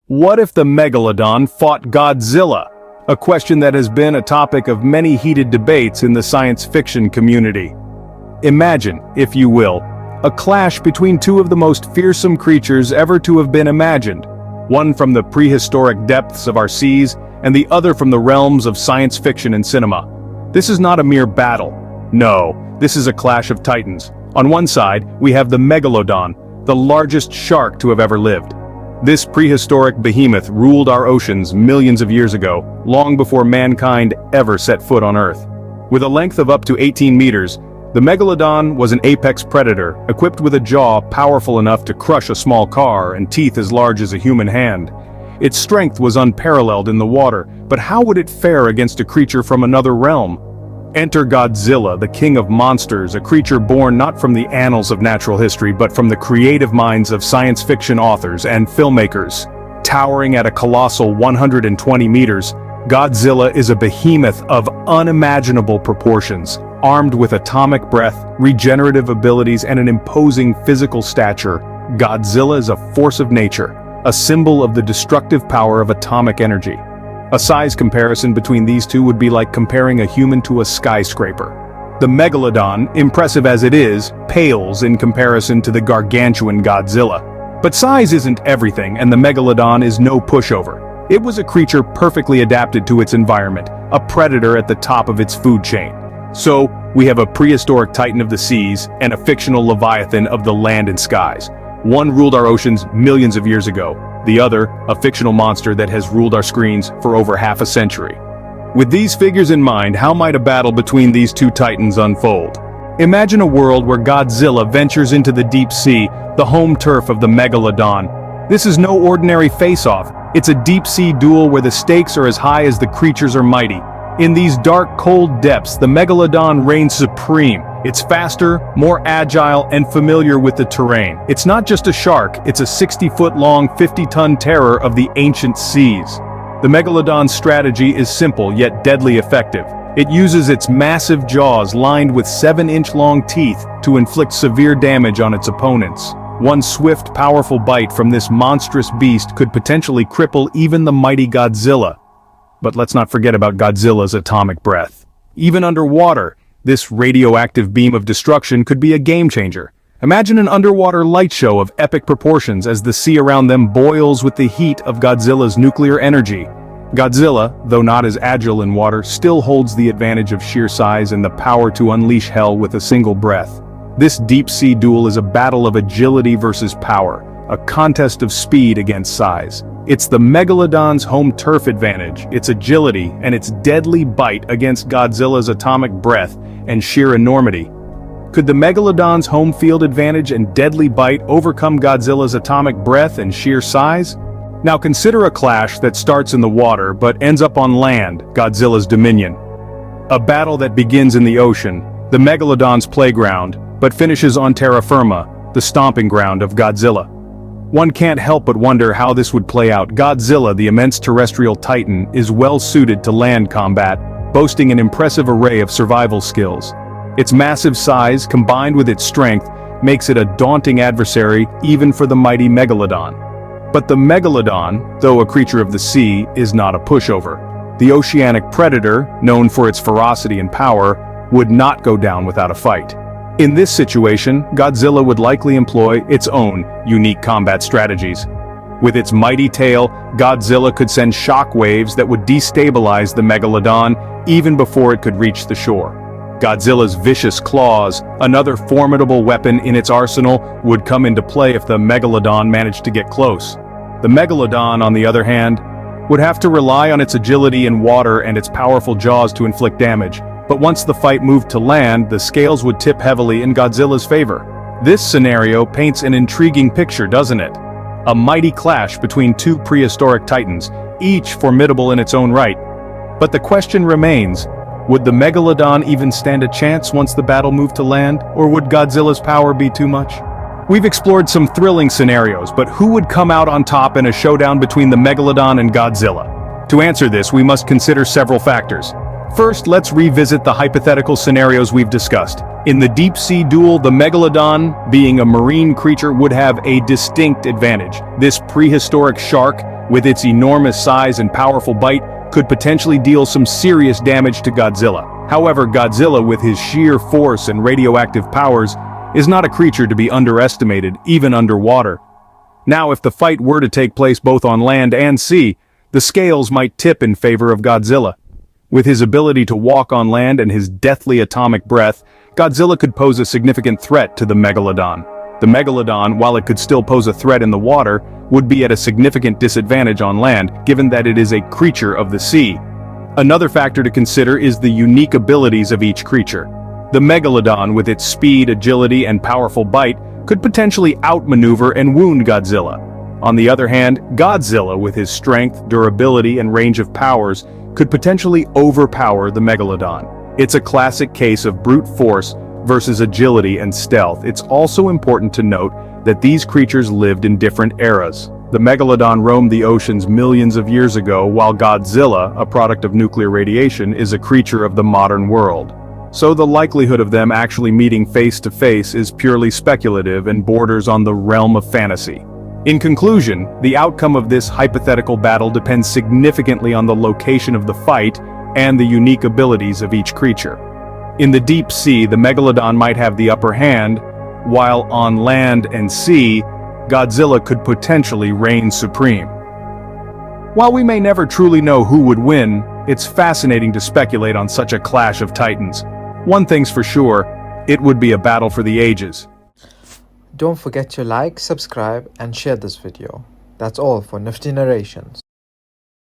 What if the Megalodon fought Godzilla? A question that has been a topic of many heated debates in the science fiction community. Imagine, if you will, a clash between two of the most fearsome creatures ever to have been imagined, one from the prehistoric depths of our seas, and the other from the realms of science fiction and cinema. This is not a mere battle. No, this is a clash of titans. On one side, we have the Megalodon, the largest shark to have ever lived. This prehistoric behemoth ruled our oceans millions of years ago, long before mankind ever set foot on Earth. With a length of up to 18 meters, the Megalodon was an apex predator, equipped with a jaw powerful enough to crush a small car and teeth as large as a human hand. Its strength was unparalleled in the water, but how would it fare against a creature from another realm? Enter Godzilla, the king of monsters, a creature born not from the annals of natural history but from the creative minds of science fiction authors and filmmakers. Towering at a colossal 120 meters, Godzilla is a behemoth of unimaginable proportions, armed with atomic breath, regenerative abilities, and an imposing physical stature. Godzilla is a force of nature, a symbol of the destructive power of atomic energy. A size comparison between these two would be like comparing a human to a skyscraper. The Megalodon, impressive as it is, pales in comparison to the gargantuan Godzilla. But size isn't everything, and the Megalodon is no pushover. It was a creature perfectly adapted to its environment, a predator at the top of its food chain. So, we have a prehistoric titan of the seas and a fictional leviathan of the land and skies. One ruled our oceans millions of years ago, the other, a fictional monster that has ruled our screens for over half a century. With these figures in mind, how might a battle between these two titans unfold? Imagine a world where Godzilla ventures into the deep sea, the home turf of the Megalodon. This is no ordinary face-off. It's a deep-sea duel where the stakes are as high as the creatures are mighty. In these dark, cold depths, the Megalodon reigns supreme. It's faster, more agile, and familiar with the terrain. It's not just a shark, it's a 60-foot-long, 50-ton terror of the ancient seas. The Megalodon's strategy is simple yet deadly effective. It uses its massive jaws lined with 7-inch-long teeth to inflict severe damage on its opponents. One swift, powerful bite from this monstrous beast could potentially cripple even the mighty Godzilla. But let's not forget about Godzilla's atomic breath. Even underwater, this radioactive beam of destruction could be a game-changer. Imagine an underwater light show of epic proportions as the sea around them boils with the heat of Godzilla's nuclear energy. Godzilla, though not as agile in water, still holds the advantage of sheer size and the power to unleash hell with a single breath. This deep-sea duel is a battle of agility versus power, a contest of speed against size. It's the Megalodon's home turf advantage, its agility, and its deadly bite against Godzilla's atomic breath and sheer enormity. Could the Megalodon's home field advantage and deadly bite overcome Godzilla's atomic breath and sheer size? Now consider a clash that starts in the water but ends up on land, Godzilla's dominion. A battle that begins in the ocean, the Megalodon's playground, but finishes on terra firma, the stomping ground of Godzilla. One can't help but wonder how this would play out. Godzilla, the immense terrestrial titan, is well suited to land combat, boasting an impressive array of survival skills. Its massive size, combined with its strength, makes it a daunting adversary even for the mighty Megalodon. But the Megalodon, though a creature of the sea, is not a pushover. The oceanic predator, known for its ferocity and power, would not go down without a fight. In this situation, Godzilla would likely employ its own unique combat strategies. With its mighty tail, Godzilla could send shockwaves that would destabilize the Megalodon even before it could reach the shore. Godzilla's vicious claws, another formidable weapon in its arsenal, would come into play if the Megalodon managed to get close. The Megalodon, on the other hand, would have to rely on its agility in water and its powerful jaws to inflict damage. But once the fight moved to land, the scales would tip heavily in Godzilla's favor. This scenario paints an intriguing picture, doesn't it? A mighty clash between two prehistoric titans, each formidable in its own right. But the question remains, would the Megalodon even stand a chance once the battle moved to land, or would Godzilla's power be too much? We've explored some thrilling scenarios, but who would come out on top in a showdown between the Megalodon and Godzilla? To answer this, we must consider several factors. First, let's revisit the hypothetical scenarios we've discussed. In the deep-sea duel, the Megalodon, being a marine creature, would have a distinct advantage. This prehistoric shark, with its enormous size and powerful bite, could potentially deal some serious damage to Godzilla. However, Godzilla, with his sheer force and radioactive powers, is not a creature to be underestimated, even underwater. Now, if the fight were to take place both on land and sea, the scales might tip in favor of Godzilla. With his ability to walk on land and his deathly atomic breath, Godzilla could pose a significant threat to the Megalodon. The Megalodon, while it could still pose a threat in the water, would be at a significant disadvantage on land, given that it is a creature of the sea. Another factor to consider is the unique abilities of each creature. The Megalodon, with its speed, agility, and powerful bite, could potentially outmaneuver and wound Godzilla. On the other hand, Godzilla, with his strength, durability, and range of powers, could potentially overpower the Megalodon. It's a classic case of brute force versus agility and stealth. It's also important to note that these creatures lived in different eras. The Megalodon roamed the oceans millions of years ago, while Godzilla, a product of nuclear radiation, is a creature of the modern world. So the likelihood of them actually meeting face to face is purely speculative and borders on the realm of fantasy. In conclusion, the outcome of this hypothetical battle depends significantly on the location of the fight and the unique abilities of each creature. In the deep sea, the Megalodon might have the upper hand, while on land and sea, Godzilla could potentially reign supreme. While we may never truly know who would win, it's fascinating to speculate on such a clash of titans. One thing's for sure, it would be a battle for the ages. Don't forget to like, subscribe and share this video. That's all for Nifty Narrations.